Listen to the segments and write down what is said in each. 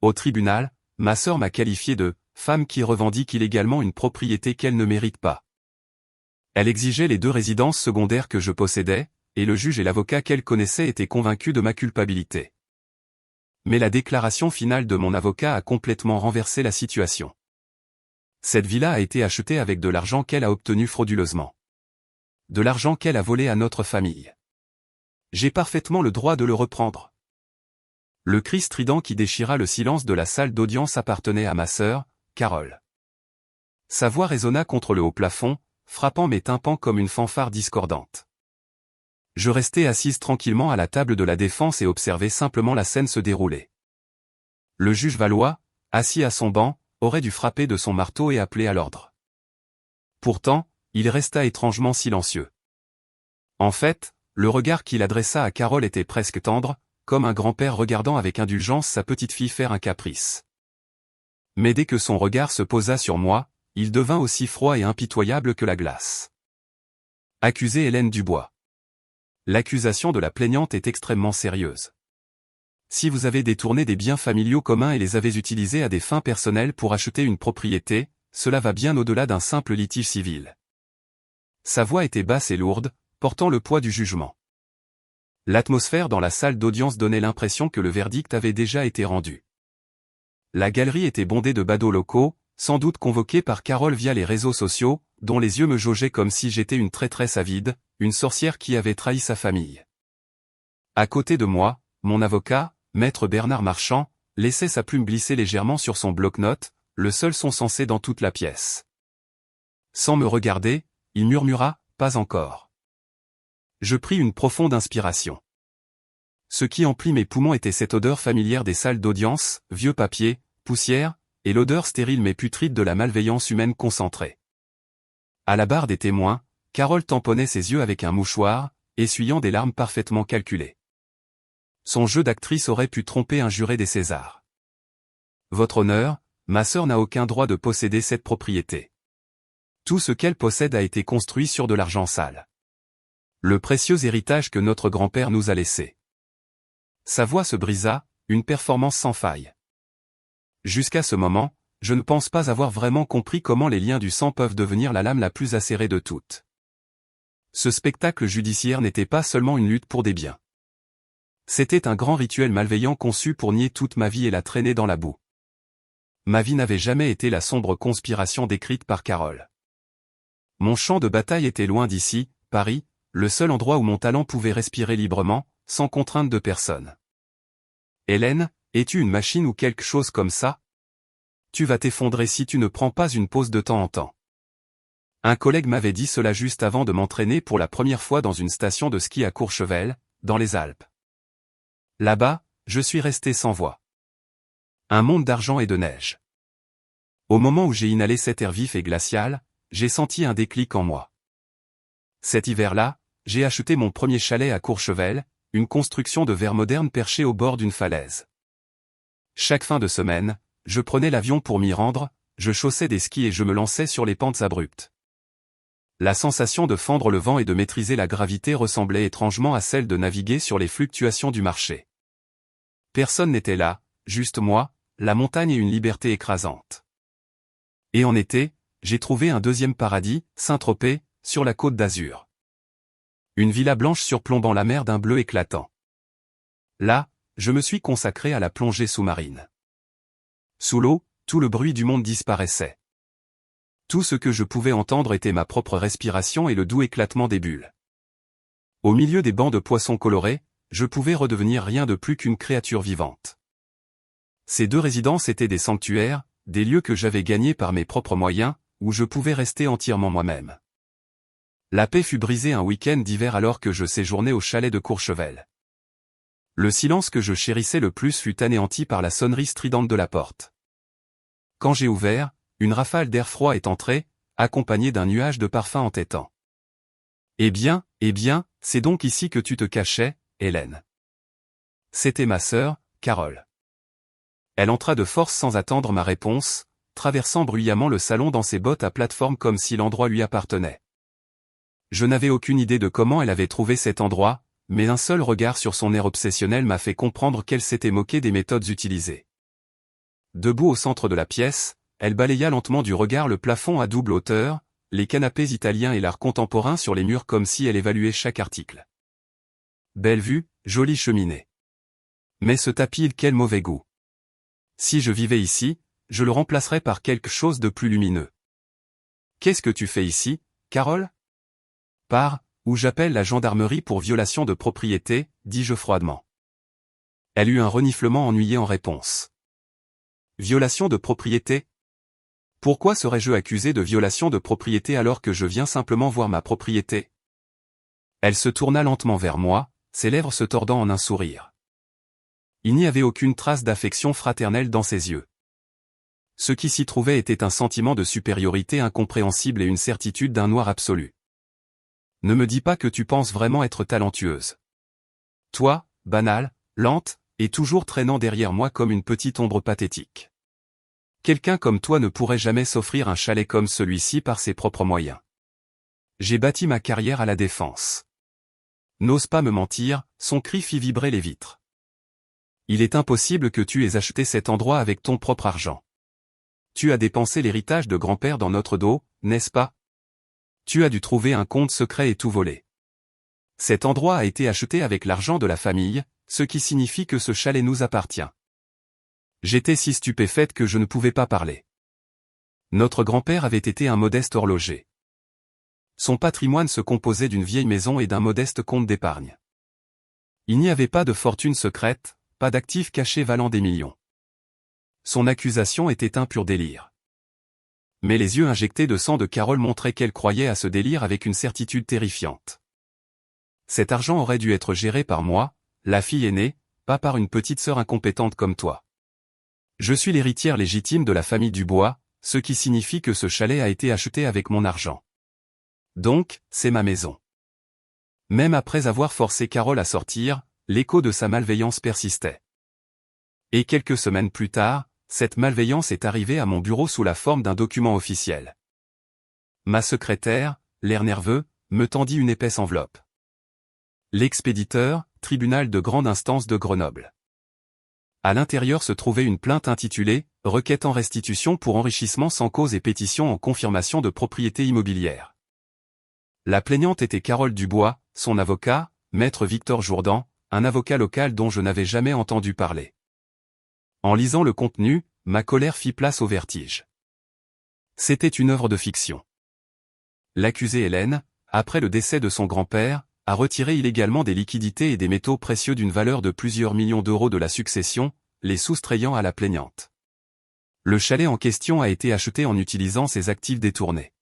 Au tribunal, ma sœur m'a qualifié de « femme qui revendique illégalement une propriété qu'elle ne mérite pas ». Elle exigeait les 2 résidences secondaires que je possédais, et le juge et l'avocat qu'elle connaissait étaient convaincus de ma culpabilité. Mais la déclaration finale de mon avocat a complètement renversé la situation. Cette villa a été achetée avec de l'argent qu'elle a obtenu frauduleusement. De l'argent qu'elle a volé à notre famille. J'ai parfaitement le droit de le reprendre. Le cri strident qui déchira le silence de la salle d'audience appartenait à ma sœur, Carole. Sa voix résonna contre le haut plafond, frappant mes tympans comme une fanfare discordante. Je restais assise tranquillement à la table de la défense et observais simplement la scène se dérouler. Le juge Valois, assis à son banc, aurait dû frapper de son marteau et appeler à l'ordre. Pourtant, il resta étrangement silencieux. En fait, le regard qu'il adressa à Carole était presque tendre, comme un grand-père regardant avec indulgence sa petite-fille faire un caprice. Mais dès que son regard se posa sur moi, il devint aussi froid et impitoyable que la glace. Accusée Hélène Dubois. L'accusation de la plaignante est extrêmement sérieuse. Si vous avez détourné des biens familiaux communs et les avez utilisés à des fins personnelles pour acheter une propriété, cela va bien au-delà d'un simple litige civil. Sa voix était basse et lourde, portant le poids du jugement. L'atmosphère dans la salle d'audience donnait l'impression que le verdict avait déjà été rendu. La galerie était bondée de badauds locaux, sans doute convoqués par Carole via les réseaux sociaux, dont les yeux me jaugeaient comme si j'étais une traîtresse avide, une sorcière qui avait trahi sa famille. À côté de moi, mon avocat, maître Bernard Marchand, laissait sa plume glisser légèrement sur son bloc-notes, le seul son sensé dans toute la pièce. Sans me regarder, il murmura « Pas encore ». Je pris une profonde inspiration. Ce qui emplit mes poumons était cette odeur familière des salles d'audience, vieux papier, poussière, et l'odeur stérile mais putride de la malveillance humaine concentrée. À la barre des témoins, Carole tamponnait ses yeux avec un mouchoir, essuyant des larmes parfaitement calculées. Son jeu d'actrice aurait pu tromper un juré des Césars. Votre honneur, ma sœur n'a aucun droit de posséder cette propriété. Tout ce qu'elle possède a été construit sur de l'argent sale. Le précieux héritage que notre grand-père nous a laissé. Sa voix se brisa, une performance sans faille. Jusqu'à ce moment, je ne pense pas avoir vraiment compris comment les liens du sang peuvent devenir la lame la plus acérée de toutes. Ce spectacle judiciaire n'était pas seulement une lutte pour des biens. C'était un grand rituel malveillant conçu pour nier toute ma vie et la traîner dans la boue. Ma vie n'avait jamais été la sombre conspiration décrite par Carole. Mon champ de bataille était loin d'ici, Paris, le seul endroit où mon talent pouvait respirer librement, sans contrainte de personne. Hélène, es-tu une machine ou quelque chose comme ça? Tu vas t'effondrer si tu ne prends pas une pause de temps en temps. Un collègue m'avait dit cela juste avant de m'entraîner pour la première fois dans une station de ski à Courchevel, dans les Alpes. Là-bas, je suis resté sans voix. Un monde d'argent et de neige. Au moment où j'ai inhalé cet air vif et glacial, j'ai senti un déclic en moi. Cet hiver-là, j'ai acheté mon premier chalet à Courchevel, une construction de verre moderne perchée au bord d'une falaise. Chaque fin de semaine, je prenais l'avion pour m'y rendre, je chaussais des skis et je me lançais sur les pentes abruptes. La sensation de fendre le vent et de maîtriser la gravité ressemblait étrangement à celle de naviguer sur les fluctuations du marché. Personne n'était là, juste moi, la montagne et une liberté écrasante. Et en été, j'ai trouvé un deuxième paradis, Saint-Tropez, sur la côte d'Azur. Une villa blanche surplombant la mer d'un bleu éclatant. Là, je me suis consacré à la plongée sous-marine. Sous l'eau, tout le bruit du monde disparaissait. Tout ce que je pouvais entendre était ma propre respiration et le doux éclatement des bulles. Au milieu des bancs de poissons colorés, je pouvais redevenir rien de plus qu'une créature vivante. Ces 2 résidences étaient des sanctuaires, des lieux que j'avais gagnés par mes propres moyens, où je pouvais rester entièrement moi-même. La paix fut brisée un week-end d'hiver alors que je séjournais au chalet de Courchevel. Le silence que je chérissais le plus fut anéanti par la sonnerie stridente de la porte. Quand j'ai ouvert, une rafale d'air froid est entrée, accompagnée d'un nuage de parfum entêtant. Eh bien, c'est donc ici que tu te cachais, Hélène. C'était ma sœur, Carole. Elle entra de force sans attendre ma réponse, traversant bruyamment le salon dans ses bottes à plateforme comme si l'endroit lui appartenait. Je n'avais aucune idée de comment elle avait trouvé cet endroit, mais un seul regard sur son air obsessionnel m'a fait comprendre qu'elle s'était moquée des méthodes utilisées. Debout au centre de la pièce, elle balaya lentement du regard le plafond à double hauteur, les canapés italiens et l'art contemporain sur les murs comme si elle évaluait chaque article. Belle vue, jolie cheminée. Mais ce tapis, quel mauvais goût. Si je vivais ici, je le remplacerais par quelque chose de plus lumineux. Qu'est-ce que tu fais ici, Carole? Pars, ou j'appelle la gendarmerie pour violation de propriété, dis-je froidement. Elle eut un reniflement ennuyé en réponse. Violation de propriété? Pourquoi serais-je accusé de violation de propriété alors que je viens simplement voir ma propriété? Elle se tourna lentement vers moi, ses lèvres se tordant en un sourire. Il n'y avait aucune trace d'affection fraternelle dans ses yeux. Ce qui s'y trouvait était un sentiment de supériorité incompréhensible et une certitude d'un noir absolu. Ne me dis pas que tu penses vraiment être talentueuse. Toi, banale, lente, et toujours traînant derrière moi comme une petite ombre pathétique. Quelqu'un comme toi ne pourrait jamais s'offrir un chalet comme celui-ci par ses propres moyens. J'ai bâti ma carrière à la défense. N'ose pas me mentir, son cri fit vibrer les vitres. Il est impossible que tu aies acheté cet endroit avec ton propre argent. Tu as dépensé l'héritage de grand-père dans notre dos, n'est-ce pas? Tu as dû trouver un compte secret et tout voler. Cet endroit a été acheté avec l'argent de la famille, ce qui signifie que ce chalet nous appartient. J'étais si stupéfaite que je ne pouvais pas parler. Notre grand-père avait été un modeste horloger. Son patrimoine se composait d'une vieille maison et d'un modeste compte d'épargne. Il n'y avait pas de fortune secrète, pas d'actifs cachés valant des millions. Son accusation était un pur délire. Mais les yeux injectés de sang de Carole montraient qu'elle croyait à ce délire avec une certitude terrifiante. Cet argent aurait dû être géré par moi, la fille aînée, pas par une petite sœur incompétente comme toi. Je suis l'héritière légitime de la famille Dubois, ce qui signifie que ce chalet a été acheté avec mon argent. Donc, c'est ma maison. Même après avoir forcé Carole à sortir, l'écho de sa malveillance persistait. Et quelques semaines plus tard, cette malveillance est arrivée à mon bureau sous la forme d'un document officiel. Ma secrétaire, l'air nerveux, me tendit une épaisse enveloppe. L'expéditeur, tribunal de grande instance de Grenoble. À l'intérieur se trouvait une plainte intitulée « Requête en restitution pour enrichissement sans cause et pétition en confirmation de propriété immobilière ». La plaignante était Carole Dubois, son avocat, maître Victor Jourdan, un avocat local dont je n'avais jamais entendu parler. En lisant le contenu, ma colère fit place au vertige. C'était une œuvre de fiction. L'accusée Hélène, après le décès de son grand-père, a retiré illégalement des liquidités et des métaux précieux d'une valeur de plusieurs millions d'euros de la succession, les soustrayant à la plaignante. Le chalet en question a été acheté en utilisant ces actifs détournés.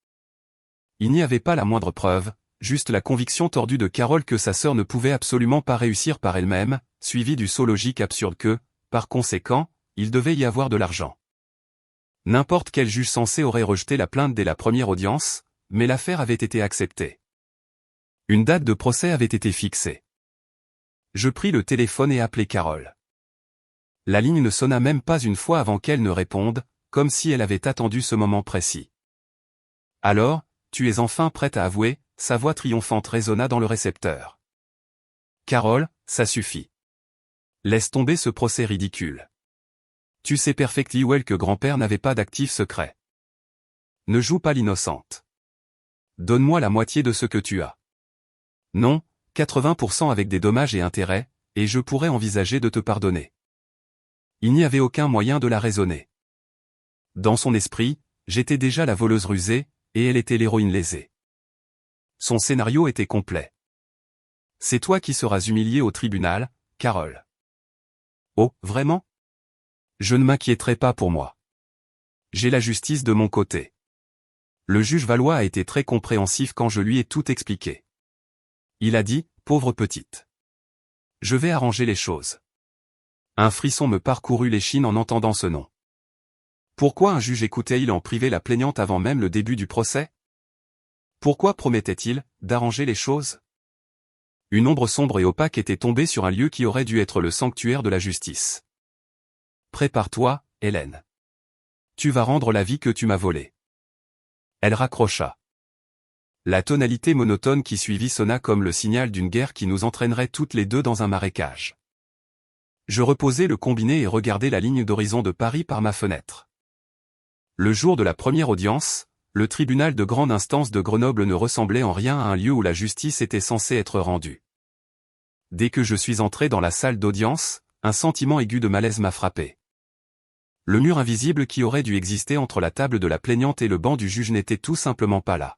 Il n'y avait pas la moindre preuve, juste la conviction tordue de Carole que sa sœur ne pouvait absolument pas réussir par elle-même, suivie du saut logique absurde que, par conséquent, il devait y avoir de l'argent. N'importe quel juge censé aurait rejeté la plainte dès la première audience, mais l'affaire avait été acceptée. Une date de procès avait été fixée. Je pris le téléphone et appelai Carole. La ligne ne sonna même pas une fois avant qu'elle ne réponde, comme si elle avait attendu ce moment précis. Alors, tu es enfin prête à avouer, sa voix triomphante résonna dans le récepteur. Carole, ça suffit. Laisse tomber ce procès ridicule. Tu sais perfectly well que grand-père n'avait pas d'actifs secrets. Ne joue pas l'innocente. Donne-moi la moitié de ce que tu as. Non, 80% avec des dommages et intérêts, et je pourrais envisager de te pardonner. Il n'y avait aucun moyen de la raisonner. Dans son esprit, j'étais déjà la voleuse rusée, et elle était l'héroïne lésée. Son scénario était complet. C'est toi qui seras humiliée au tribunal, Carole. Oh, vraiment? Je ne m'inquiéterai pas pour moi. J'ai la justice de mon côté. Le juge Valois a été très compréhensif quand je lui ai tout expliqué. Il a dit, pauvre petite. Je vais arranger les choses. Un frisson me parcourut l'échine en entendant ce nom. Pourquoi un juge écoutait-il en privé la plaignante avant même le début du procès? Pourquoi promettait-il d'arranger les choses? Une ombre sombre et opaque était tombée sur un lieu qui aurait dû être le sanctuaire de la justice. Prépare-toi, Hélène. Tu vas rendre la vie que tu m'as volée. Elle raccrocha. La tonalité monotone qui suivit sonna comme le signal d'une guerre qui nous entraînerait toutes les deux dans un marécage. Je reposais le combiné et regardais la ligne d'horizon de Paris par ma fenêtre. Le jour de la première audience, le tribunal de grande instance de Grenoble ne ressemblait en rien à un lieu où la justice était censée être rendue. Dès que je suis entré dans la salle d'audience, un sentiment aigu de malaise m'a frappé. Le mur invisible qui aurait dû exister entre la table de la plaignante et le banc du juge n'était tout simplement pas là.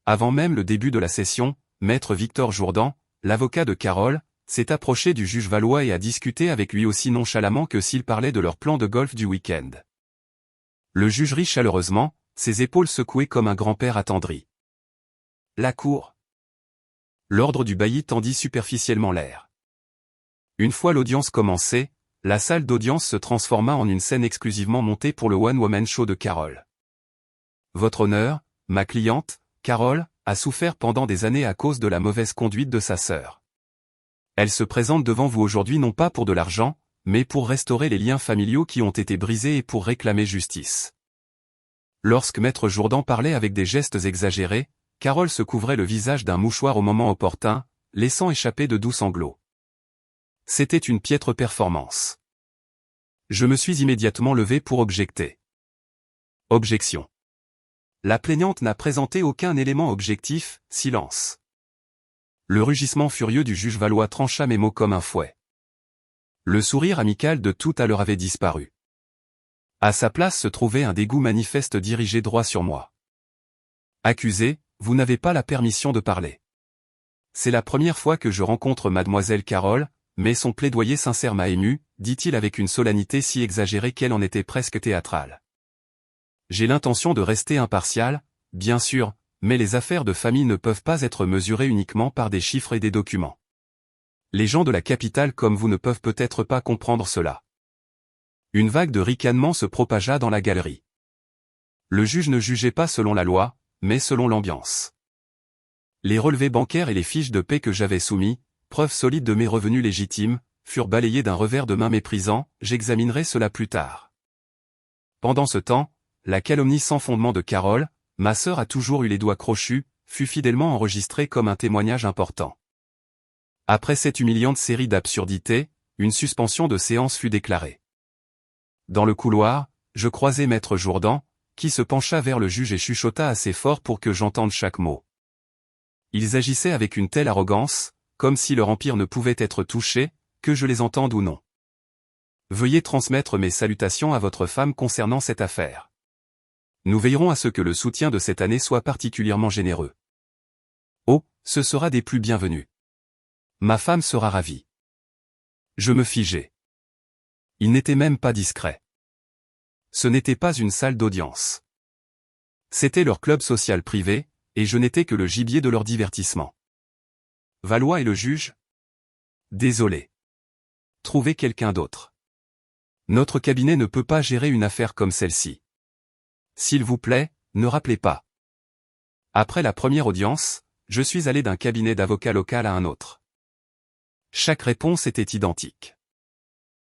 Avant même le début de la session, maître Victor Jourdan, l'avocat de Carole, s'est approché du juge Valois et a discuté avec lui aussi nonchalamment que s'il parlait de leur plan de golf du week-end. Le juge rit chaleureusement, ses épaules secouées comme un grand-père attendri. La cour. L'ordre du bailli tendit superficiellement l'air. Une fois l'audience commencée, la salle d'audience se transforma en une scène exclusivement montée pour le one-woman show de Carole. Votre honneur, ma cliente, Carole, a souffert pendant des années à cause de la mauvaise conduite de sa sœur. Elle se présente devant vous aujourd'hui non pas pour de l'argent, mais pour restaurer les liens familiaux qui ont été brisés et pour réclamer justice. Lorsque maître Jourdan parlait avec des gestes exagérés, Carole se couvrait le visage d'un mouchoir au moment opportun, laissant échapper de doux sanglots. C'était une piètre performance. Je me suis immédiatement levé pour objecter. Objection. La plaignante n'a présenté aucun élément objectif, silence. Le rugissement furieux du juge Valois trancha mes mots comme un fouet. Le sourire amical de tout à l'heure avait disparu. À sa place se trouvait un dégoût manifeste dirigé droit sur moi. Accusé, vous n'avez pas la permission de parler. C'est la première fois que je rencontre mademoiselle Carole, mais son plaidoyer sincère m'a ému, dit-il avec une solennité si exagérée qu'elle en était presque théâtrale. J'ai l'intention de rester impartial, bien sûr, mais les affaires de famille ne peuvent pas être mesurées uniquement par des chiffres et des documents. Les gens de la capitale comme vous ne peuvent peut-être pas comprendre cela. Une vague de ricanements se propagea dans la galerie. Le juge ne jugeait pas selon la loi, mais selon l'ambiance. Les relevés bancaires et les fiches de paie que j'avais soumis, preuve solide de mes revenus légitimes, furent balayés d'un revers de main méprisant, j'examinerai cela plus tard. Pendant ce temps, la calomnie sans fondement de Carole, ma sœur a toujours eu les doigts crochus, fut fidèlement enregistrée comme un témoignage important. Après cette humiliante série d'absurdités, une suspension de séance fut déclarée. Dans le couloir, je croisai maître Jourdan, qui se pencha vers le juge et chuchota assez fort pour que j'entende chaque mot. Ils agissaient avec une telle arrogance, comme si leur empire ne pouvait être touché, que je les entende ou non. Veuillez transmettre mes salutations à votre femme concernant cette affaire. Nous veillerons à ce que le soutien de cette année soit particulièrement généreux. Oh, ce sera des plus bienvenus. Ma femme sera ravie. Je me figeai. Il n'était même pas discret. Ce n'était pas une salle d'audience. C'était leur club social privé, et je n'étais que le gibier de leur divertissement. Valois et le juge? Désolé. Trouvez quelqu'un d'autre. Notre cabinet ne peut pas gérer une affaire comme celle-ci. S'il vous plaît, ne rappelez pas. Après la première audience, je suis allé d'un cabinet d'avocat local à un autre. Chaque réponse était identique.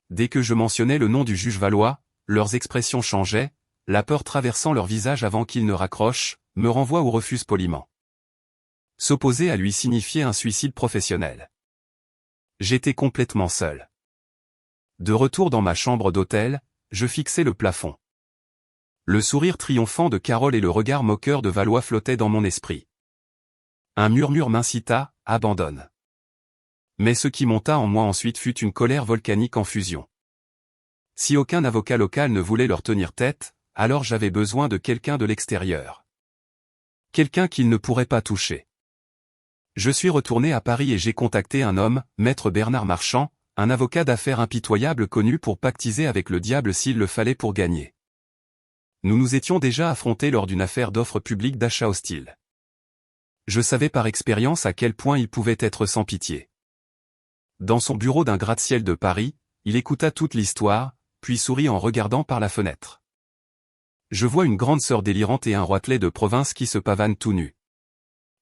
Dès que je mentionnais le nom du juge Valois, leurs expressions changeaient, la peur traversant leur visage avant qu'ils ne raccrochent, me renvoie ou refuse poliment. S'opposer à lui signifiait un suicide professionnel. J'étais complètement seul. De retour dans ma chambre d'hôtel, je fixais le plafond. Le sourire triomphant de Carole et le regard moqueur de Valois flottaient dans mon esprit. Un murmure m'incita, abandonne. Mais ce qui monta en moi ensuite fut une colère volcanique en fusion. Si aucun avocat local ne voulait leur tenir tête, alors j'avais besoin de quelqu'un de l'extérieur. Quelqu'un qu'ils ne pourraient pas toucher. Je suis retourné à Paris et j'ai contacté un homme, maître Bernard Marchand, un avocat d'affaires impitoyable connu pour pactiser avec le diable s'il le fallait pour gagner. Nous nous étions déjà affrontés lors d'une affaire d'offre publique d'achat hostile. Je savais par expérience à quel point il pouvait être sans pitié. Dans son bureau d'un gratte-ciel de Paris, il écouta toute l'histoire, puis sourit en regardant par la fenêtre. Je vois une grande sœur délirante et un roitelet de province qui se pavanent tout nus.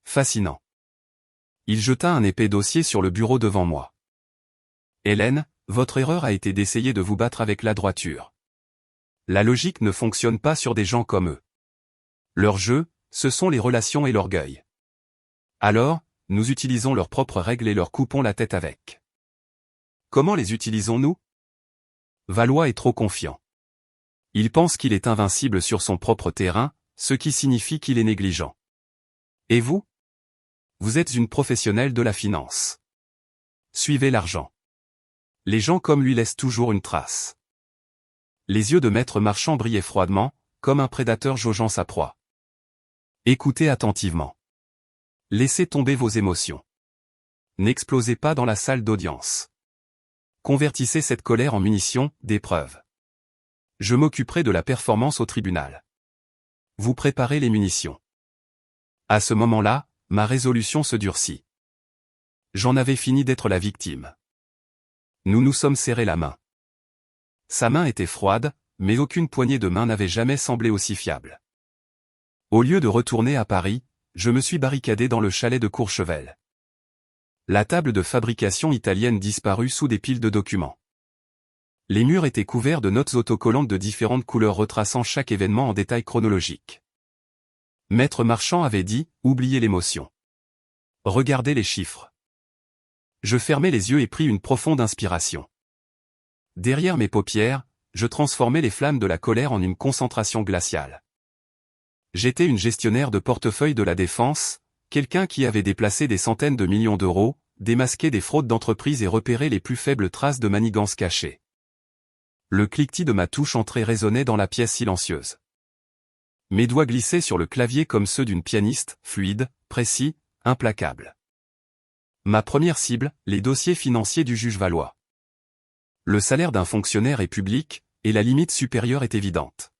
Fascinant. Il jeta un épais dossier sur le bureau devant moi. Hélène, votre erreur a été d'essayer de vous battre avec la droiture. La logique ne fonctionne pas sur des gens comme eux. Leur jeu, ce sont les relations et l'orgueil. Alors, nous utilisons leurs propres règles et leur coupons la tête avec. Comment les utilisons-nous? Valois est trop confiant. Il pense qu'il est invincible sur son propre terrain, ce qui signifie qu'il est négligent. Et vous? Vous êtes une professionnelle de la finance. Suivez l'argent. Les gens comme lui laissent toujours une trace. Les yeux de Maître Marchand brillaient froidement, comme un prédateur jaugeant sa proie. Écoutez attentivement. Laissez tomber vos émotions. N'explosez pas dans la salle d'audience. Convertissez cette colère en munition, d'épreuve. Je m'occuperai de la performance au tribunal. Vous préparez les munitions. À ce moment-là, ma résolution se durcit. J'en avais fini d'être la victime. Nous nous sommes serrés la main. Sa main était froide, mais aucune poignée de main n'avait jamais semblé aussi fiable. Au lieu de retourner à Paris, je me suis barricadé dans le chalet de Courchevel. La table de fabrication italienne disparut sous des piles de documents. Les murs étaient couverts de notes autocollantes de différentes couleurs retraçant chaque événement en détail chronologique. Maître Marchand avait dit, oubliez l'émotion. Regardez les chiffres. Je fermai les yeux et pris une profonde inspiration. Derrière mes paupières, je transformais les flammes de la colère en une concentration glaciale. J'étais une gestionnaire de portefeuille de la défense, quelqu'un qui avait déplacé des centaines de millions d'euros, démasqué des fraudes d'entreprise et repéré les plus faibles traces de manigance cachée. Le cliquetis de ma touche entrée résonnait dans la pièce silencieuse. Mes doigts glissaient sur le clavier comme ceux d'une pianiste, fluide, précis, implacable. Ma première cible, les dossiers financiers du juge Valois. Le salaire d'un fonctionnaire est public, et la limite supérieure est évidente.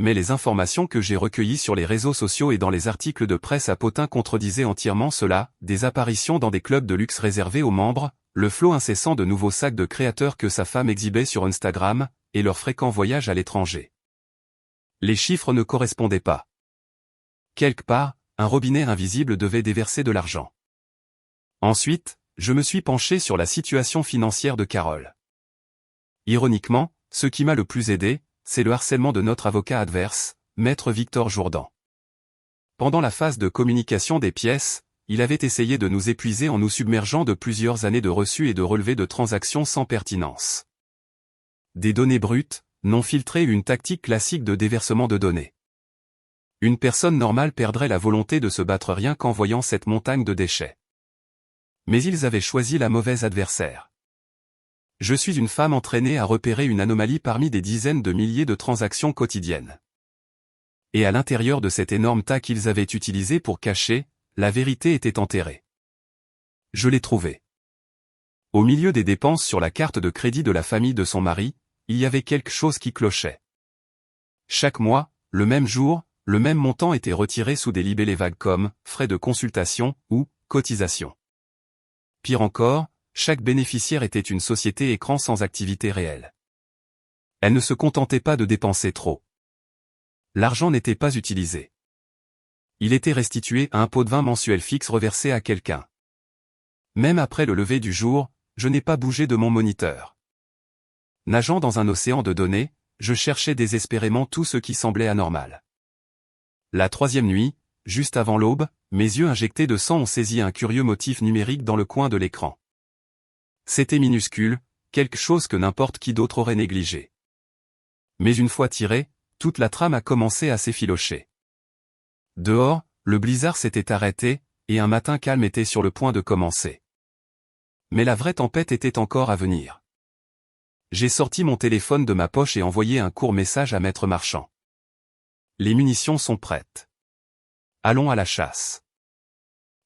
Mais les informations que j'ai recueillies sur les réseaux sociaux et dans les articles de presse à potins contredisaient entièrement cela, des apparitions dans des clubs de luxe réservés aux membres, le flot incessant de nouveaux sacs de créateurs que sa femme exhibait sur Instagram, et leurs fréquents voyages à l'étranger. Les chiffres ne correspondaient pas. Quelque part, un robinet invisible devait déverser de l'argent. Ensuite, je me suis penché sur la situation financière de Carole. Ironiquement, ce qui m'a le plus aidé, c'est le harcèlement de notre avocat adverse, Maître Victor Jourdan. Pendant la phase de communication des pièces, il avait essayé de nous épuiser en nous submergeant de plusieurs années de reçus et de relevés de transactions sans pertinence. Des données brutes, non filtrées, une tactique classique de déversement de données. Une personne normale perdrait la volonté de se battre rien qu'en voyant cette montagne de déchets. Mais ils avaient choisi la mauvaise adversaire. Je suis une femme entraînée à repérer une anomalie parmi des dizaines de milliers de transactions quotidiennes. Et à l'intérieur de cet énorme tas qu'ils avaient utilisé pour cacher, la vérité était enterrée. Je l'ai trouvée. Au milieu des dépenses sur la carte de crédit de la famille de son mari, il y avait quelque chose qui clochait. Chaque mois, le même jour, le même montant était retiré sous des libellés vagues comme « frais de consultation » ou « cotisation ». Pire encore, chaque bénéficiaire était une société écran sans activité réelle. Elle ne se contentait pas de dépenser trop. L'argent n'était pas utilisé. Il était restitué à un pot de vin mensuel fixe reversé à quelqu'un. Même après le lever du jour, je n'ai pas bougé de mon moniteur. Nageant dans un océan de données, je cherchais désespérément tout ce qui semblait anormal. La troisième nuit, juste avant l'aube, mes yeux injectés de sang ont saisi un curieux motif numérique dans le coin de l'écran. C'était minuscule, quelque chose que n'importe qui d'autre aurait négligé. Mais une fois tiré, toute la trame a commencé à s'effilocher. Dehors, le blizzard s'était arrêté, et un matin calme était sur le point de commencer. Mais la vraie tempête était encore à venir. J'ai sorti mon téléphone de ma poche et envoyé un court message à Maître Marchand. Les munitions sont prêtes. Allons à la chasse.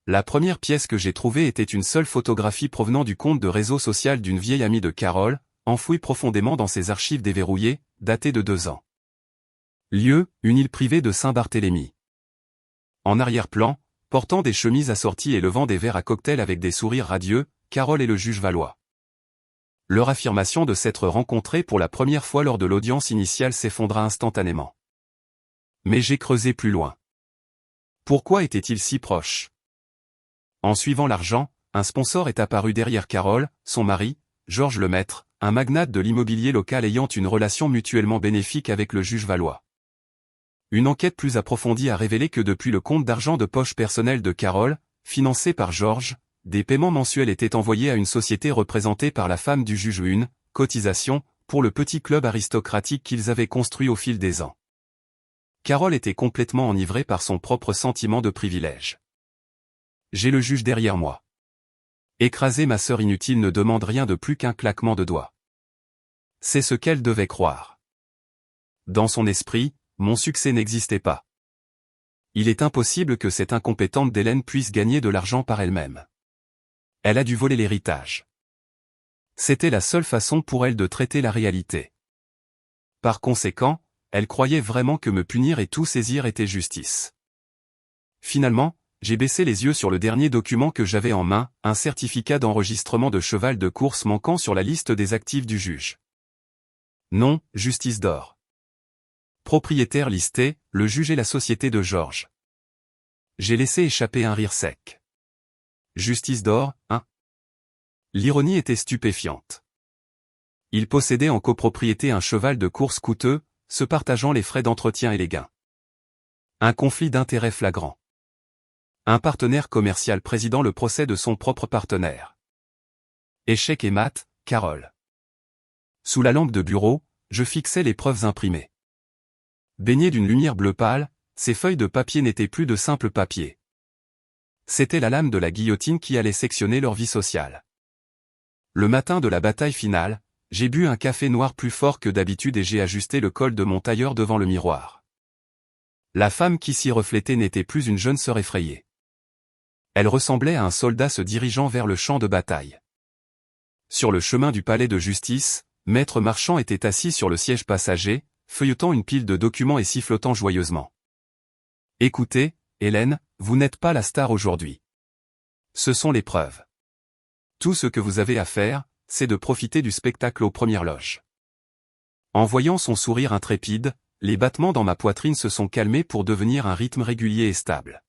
La première pièce que j'ai trouvée était une seule photographie provenant du compte de réseau social d'une vieille amie de Carole, enfouie profondément dans ses archives déverrouillées, datée de 2 ans. Lieu, une île privée de Saint-Barthélemy. En arrière-plan, portant des chemises assorties et levant des verres à cocktail avec des sourires radieux, Carole et le juge Valois. Leur affirmation de s'être rencontrés pour la première fois lors de l'audience initiale s'effondra instantanément. Mais j'ai creusé plus loin. Pourquoi étaient-ils si proches? En suivant l'argent, un sponsor est apparu derrière Carole, son mari, Georges Lemaître, un magnate de l'immobilier local ayant une relation mutuellement bénéfique avec le juge Valois. Une enquête plus approfondie a révélé que depuis le compte d'argent de poche personnel de Carole, financé par Georges, des paiements mensuels étaient envoyés à une société représentée par la femme du juge, une cotisation pour le petit club aristocratique qu'ils avaient construit au fil des ans. Carole était complètement enivrée par son propre sentiment de privilège. J'ai le juge derrière moi. Écraser ma sœur inutile ne demande rien de plus qu'un claquement de doigts. C'est ce qu'elle devait croire. Dans son esprit, mon succès n'existait pas. Il est impossible que cette incompétente d'Hélène puisse gagner de l'argent par elle-même. Elle a dû voler l'héritage. C'était la seule façon pour elle de traiter la réalité. Par conséquent, elle croyait vraiment que me punir et tout saisir était justice. Finalement, j'ai baissé les yeux sur le dernier document que j'avais en main, un certificat d'enregistrement de cheval de course manquant sur la liste des actifs du juge. Nom, Justice d'Or. Propriétaire listé, le juge et la société de Georges. J'ai laissé échapper un rire sec. Justice d'Or, hein? L'ironie était stupéfiante. Il possédait en copropriété un cheval de course coûteux, se partageant les frais d'entretien et les gains. Un conflit d'intérêts flagrant. Un partenaire commercial présidant le procès de son propre partenaire. Échec et mat, Carole. Sous la lampe de bureau, je fixais les preuves imprimées. Baignées d'une lumière bleu pâle, ces feuilles de papier n'étaient plus de simples papiers. C'était la lame de la guillotine qui allait sectionner leur vie sociale. Le matin de la bataille finale, j'ai bu un café noir plus fort que d'habitude et j'ai ajusté le col de mon tailleur devant le miroir. La femme qui s'y reflétait n'était plus une jeune sœur effrayée. Elle ressemblait à un soldat se dirigeant vers le champ de bataille. Sur le chemin du palais de justice, Maître Marchand était assis sur le siège passager, feuilletant une pile de documents et sifflotant joyeusement. « Écoutez, Hélène, vous n'êtes pas la star aujourd'hui. Ce sont les preuves. Tout ce que vous avez à faire, c'est de profiter du spectacle aux premières loges. » En voyant son sourire intrépide, les battements dans ma poitrine se sont calmés pour devenir un rythme régulier et stable.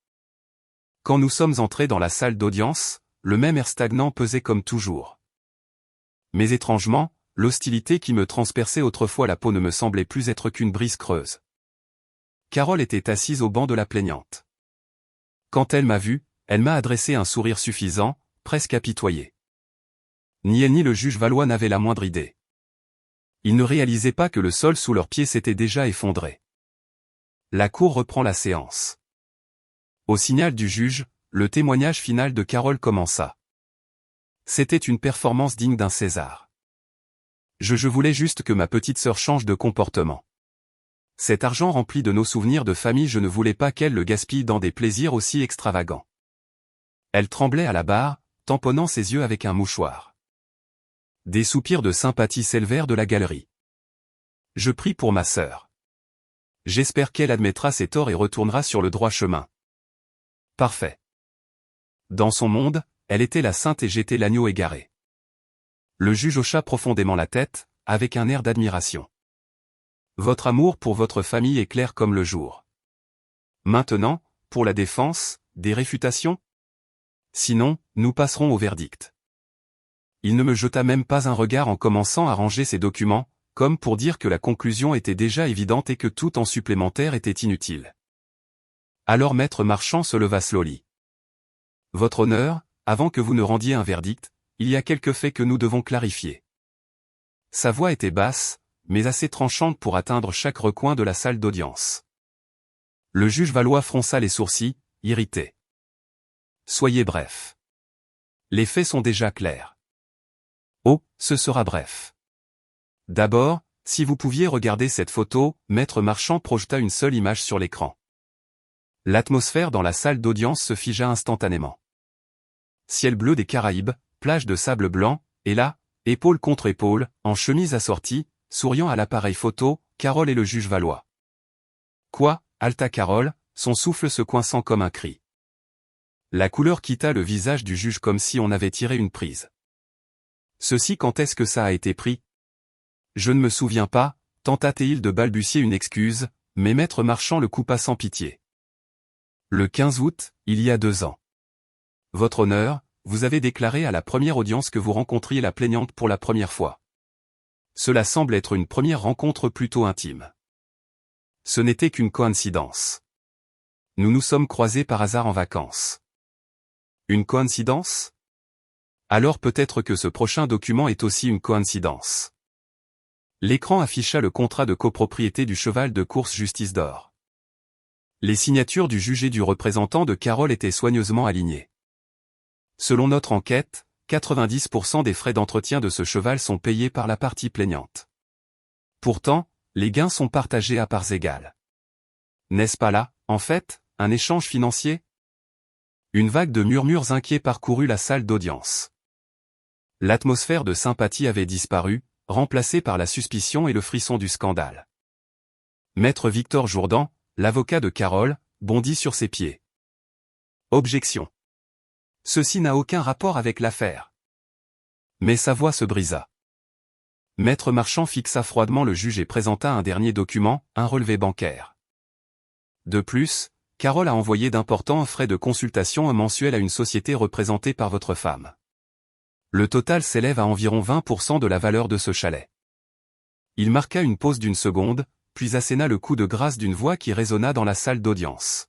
Quand nous sommes entrés dans la salle d'audience, le même air stagnant pesait comme toujours. Mais étrangement, l'hostilité qui me transperçait autrefois la peau ne me semblait plus être qu'une brise creuse. Carole était assise au banc de la plaignante. Quand elle m'a vu, elle m'a adressé un sourire suffisant, presque apitoyé. Ni elle ni le juge Valois n'avaient la moindre idée. Ils ne réalisaient pas que le sol sous leurs pieds s'était déjà effondré. La cour reprend la séance. Au signal du juge, le témoignage final de Carole commença. C'était une performance digne d'un César. Je voulais juste que ma petite sœur change de comportement. Cet argent rempli de nos souvenirs de famille, je ne voulais pas qu'elle le gaspille dans des plaisirs aussi extravagants. Elle tremblait à la barre, tamponnant ses yeux avec un mouchoir. Des soupirs de sympathie s'élevèrent de la galerie. Je prie pour ma sœur. J'espère qu'elle admettra ses torts et retournera sur le droit chemin. Parfait. Dans son monde, elle était la sainte et j'étais l'agneau égaré. Le juge hocha profondément la tête, avec un air d'admiration. Votre amour pour votre famille est clair comme le jour. Maintenant, pour la défense, des réfutations? Sinon, nous passerons au verdict. Il ne me jeta même pas un regard en commençant à ranger ses documents, comme pour dire que la conclusion était déjà évidente et que tout en supplémentaire était inutile. Alors Maître Marchand se leva slowly. Votre honneur, avant que vous ne rendiez un verdict, il y a quelques faits que nous devons clarifier. Sa voix était basse, mais assez tranchante pour atteindre chaque recoin de la salle d'audience. Le juge Valois fronça les sourcils, irrité. Soyez bref. Les faits sont déjà clairs. Oh, ce sera bref. D'abord, si vous pouviez regarder cette photo, Maître Marchand projeta une seule image sur l'écran. L'atmosphère dans la salle d'audience se figea instantanément. Ciel bleu des Caraïbes, plage de sable blanc, et là, épaule contre épaule, en chemise assortie, souriant à l'appareil photo, Carole et le juge Valois. Quoi, halta Carole, son souffle se coinçant comme un cri. La couleur quitta le visage du juge comme si on avait tiré une prise. Ceci quand est-ce que ça a été pris? Je ne me souviens pas, tenta-t-il de balbutier une excuse, mais Maître Marchand le coupa sans pitié. Le 15 août, il y a 2 ans. Votre honneur, vous avez déclaré à la première audience que vous rencontriez la plaignante pour la première fois. Cela semble être une première rencontre plutôt intime. Ce n'était qu'une coïncidence. Nous nous sommes croisés par hasard en vacances. Une coïncidence? Alors peut-être que ce prochain document est aussi une coïncidence. L'écran afficha le contrat de copropriété du cheval de course Justice d'Or. Les signatures du juge et du représentant de Carole étaient soigneusement alignées. Selon notre enquête, 90% des frais d'entretien de ce cheval sont payés par la partie plaignante. Pourtant, les gains sont partagés à parts égales. N'est-ce pas là, en fait, un échange financier? Une vague de murmures inquiets parcourut la salle d'audience. L'atmosphère de sympathie avait disparu, remplacée par la suspicion et le frisson du scandale. Maître Victor Jourdan, l'avocat de Carole, bondit sur ses pieds. Objection. Ceci n'a aucun rapport avec l'affaire. Mais sa voix se brisa. Maître Marchand fixa froidement le juge et présenta un dernier document, un relevé bancaire. De plus, Carole a envoyé d'importants frais de consultation mensuels à une société représentée par votre femme. Le total s'élève à environ 20% de la valeur de ce chalet. Il marqua une pause d'une seconde, puis asséna le coup de grâce d'une voix qui résonna dans la salle d'audience.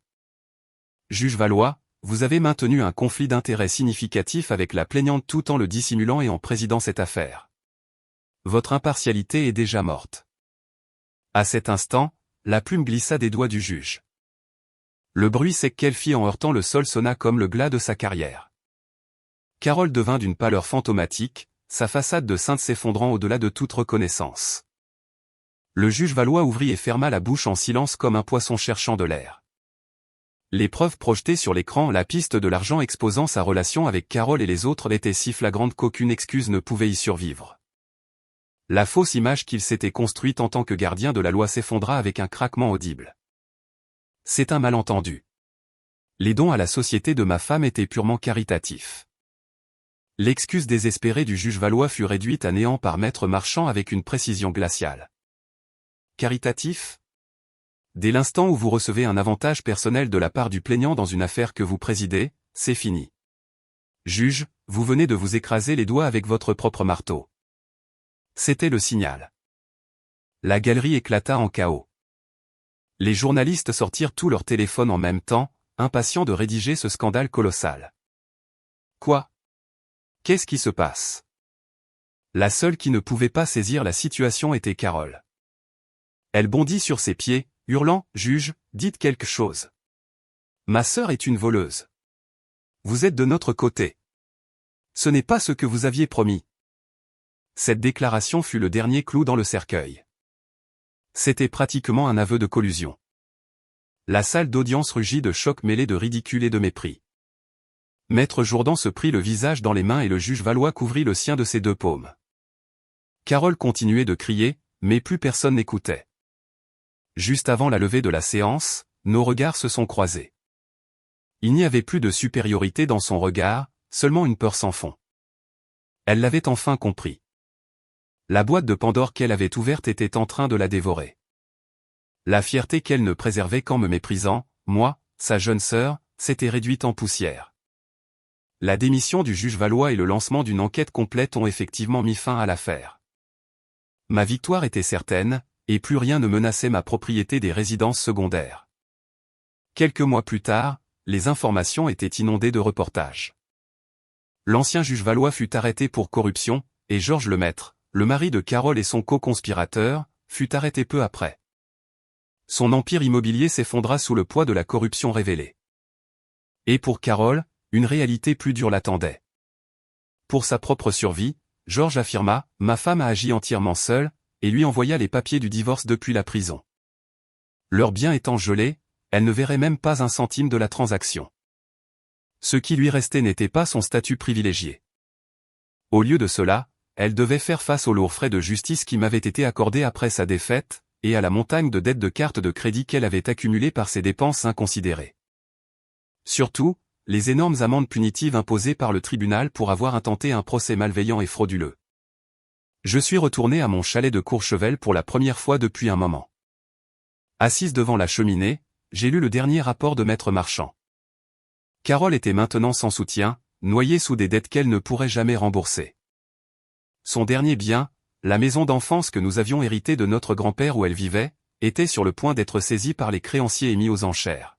Juge Valois, vous avez maintenu un conflit d'intérêts significatif avec la plaignante tout en le dissimulant et en présidant cette affaire. Votre impartialité est déjà morte. À cet instant, la plume glissa des doigts du juge. Le bruit sec qu'elle fit en heurtant le sol sonna comme le glas de sa carrière. Carole devint d'une pâleur fantomatique, sa façade de sainte s'effondrant au-delà de toute reconnaissance. Le juge Valois ouvrit et ferma la bouche en silence comme un poisson cherchant de l'air. Les preuves projetées sur l'écran, la piste de l'argent exposant sa relation avec Carole et les autres étaient si flagrantes qu'aucune excuse ne pouvait y survivre. La fausse image qu'il s'était construite en tant que gardien de la loi s'effondra avec un craquement audible. C'est un malentendu. Les dons à la société de ma femme étaient purement caritatifs. L'excuse désespérée du juge Valois fut réduite à néant par Maître Marchand avec une précision glaciale. Caritatif? Dès l'instant où vous recevez un avantage personnel de la part du plaignant dans une affaire que vous présidez, c'est fini. Juge, vous venez de vous écraser les doigts avec votre propre marteau. C'était le signal. La galerie éclata en chaos. Les journalistes sortirent tous leurs téléphones en même temps, impatients de rédiger ce scandale colossal. Quoi? Qu'est-ce qui se passe? La seule qui ne pouvait pas saisir la situation était Carole. Elle bondit sur ses pieds, hurlant « Juge, dites quelque chose. Ma sœur est une voleuse. Vous êtes de notre côté. Ce n'est pas ce que vous aviez promis. » Cette déclaration fut le dernier clou dans le cercueil. C'était pratiquement un aveu de collusion. La salle d'audience rugit de choc mêlé de ridicule et de mépris. Maître Jourdan se prit le visage dans les mains et le juge Valois couvrit le sien de ses deux paumes. Carole continuait de crier, mais plus personne n'écoutait. Juste avant la levée de la séance, nos regards se sont croisés. Il n'y avait plus de supériorité dans son regard, seulement une peur sans fond. Elle l'avait enfin compris. La boîte de Pandore qu'elle avait ouverte était en train de la dévorer. La fierté qu'elle ne préservait qu'en me méprisant, moi, sa jeune sœur, s'était réduite en poussière. La démission du juge Valois et le lancement d'une enquête complète ont effectivement mis fin à l'affaire. Ma victoire était certaine, et plus rien ne menaçait ma propriété des résidences secondaires. Quelques mois plus tard, les informations étaient inondées de reportages. L'ancien juge Valois fut arrêté pour corruption, et Georges Lemaître, le mari de Carole et son co-conspirateur, fut arrêté peu après. Son empire immobilier s'effondra sous le poids de la corruption révélée. Et pour Carole, une réalité plus dure l'attendait. Pour sa propre survie, Georges affirma « Ma femme a agi entièrement seule », et lui envoya les papiers du divorce depuis la prison. Leurs biens étant gelés, elle ne verrait même pas un centime de la transaction. Ce qui lui restait n'était pas son statut privilégié. Au lieu de cela, elle devait faire face aux lourds frais de justice qui m'avaient été accordés après sa défaite, et à la montagne de dettes de cartes de crédit qu'elle avait accumulées par ses dépenses inconsidérées. Surtout, les énormes amendes punitives imposées par le tribunal pour avoir intenté un procès malveillant et frauduleux. Je suis retourné à mon chalet de Courchevel pour la première fois depuis un moment. Assise devant la cheminée, j'ai lu le dernier rapport de Maître Marchand. Carole était maintenant sans soutien, noyée sous des dettes qu'elle ne pourrait jamais rembourser. Son dernier bien, la maison d'enfance que nous avions héritée de notre grand-père où elle vivait, était sur le point d'être saisie par les créanciers et mis aux enchères.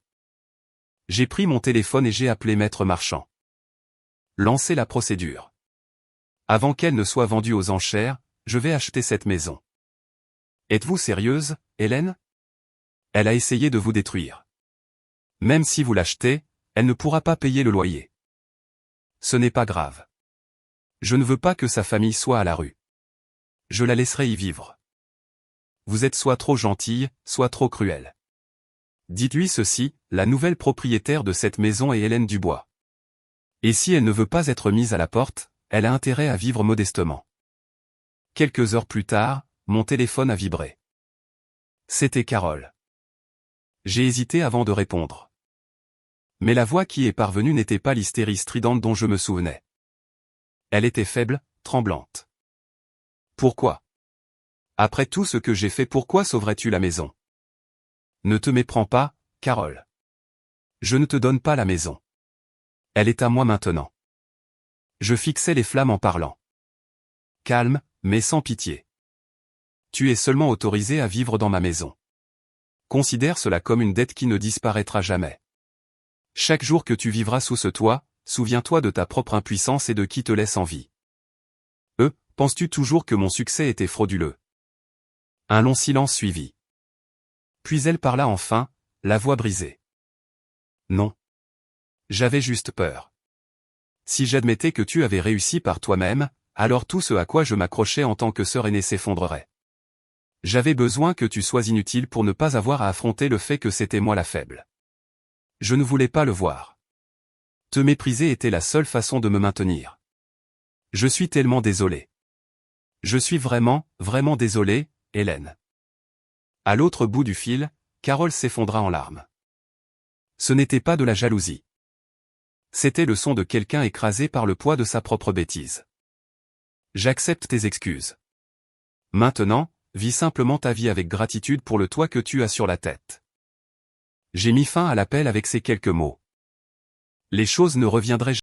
J'ai pris mon téléphone et j'ai appelé Maître Marchand. Lancez la procédure. Avant qu'elle ne soit vendue aux enchères, je vais acheter cette maison. Êtes-vous sérieuse, Hélène? Elle a essayé de vous détruire. Même si vous l'achetez, elle ne pourra pas payer le loyer. Ce n'est pas grave. Je ne veux pas que sa famille soit à la rue. Je la laisserai y vivre. Vous êtes soit trop gentille, soit trop cruelle. Dites-lui ceci, la nouvelle propriétaire de cette maison est Hélène Dubois. Et si elle ne veut pas être mise à la porte, elle a intérêt à vivre modestement. Quelques heures plus tard, mon téléphone a vibré. C'était Carole. J'ai hésité avant de répondre. Mais la voix qui est parvenue n'était pas l'hystérie stridente dont je me souvenais. Elle était faible, tremblante. Pourquoi? Après tout ce que j'ai fait, pourquoi sauverais-tu la maison? Ne te méprends pas, Carole. Je ne te donne pas la maison. Elle est à moi maintenant. Je fixais les flammes en parlant. Calme, mais sans pitié. Tu es seulement autorisé à vivre dans ma maison. Considère cela comme une dette qui ne disparaîtra jamais. Chaque jour que tu vivras sous ce toit, souviens-toi de ta propre impuissance et de qui te laisse en vie. Penses-tu toujours que mon succès était frauduleux? Un long silence suivit. Puis elle parla enfin, la voix brisée. Non. J'avais juste peur. Si j'admettais que tu avais réussi par toi-même, alors tout ce à quoi je m'accrochais en tant que sœur aînée s'effondrerait. J'avais besoin que tu sois inutile pour ne pas avoir à affronter le fait que c'était moi la faible. Je ne voulais pas le voir. Te mépriser était la seule façon de me maintenir. Je suis tellement désolé. Je suis vraiment, vraiment désolé, Hélène. À l'autre bout du fil, Carole s'effondra en larmes. Ce n'était pas de la jalousie. C'était le son de quelqu'un écrasé par le poids de sa propre bêtise. J'accepte tes excuses. Maintenant, vis simplement ta vie avec gratitude pour le toit que tu as sur la tête. J'ai mis fin à l'appel avec ces quelques mots. Les choses ne reviendraient jamais.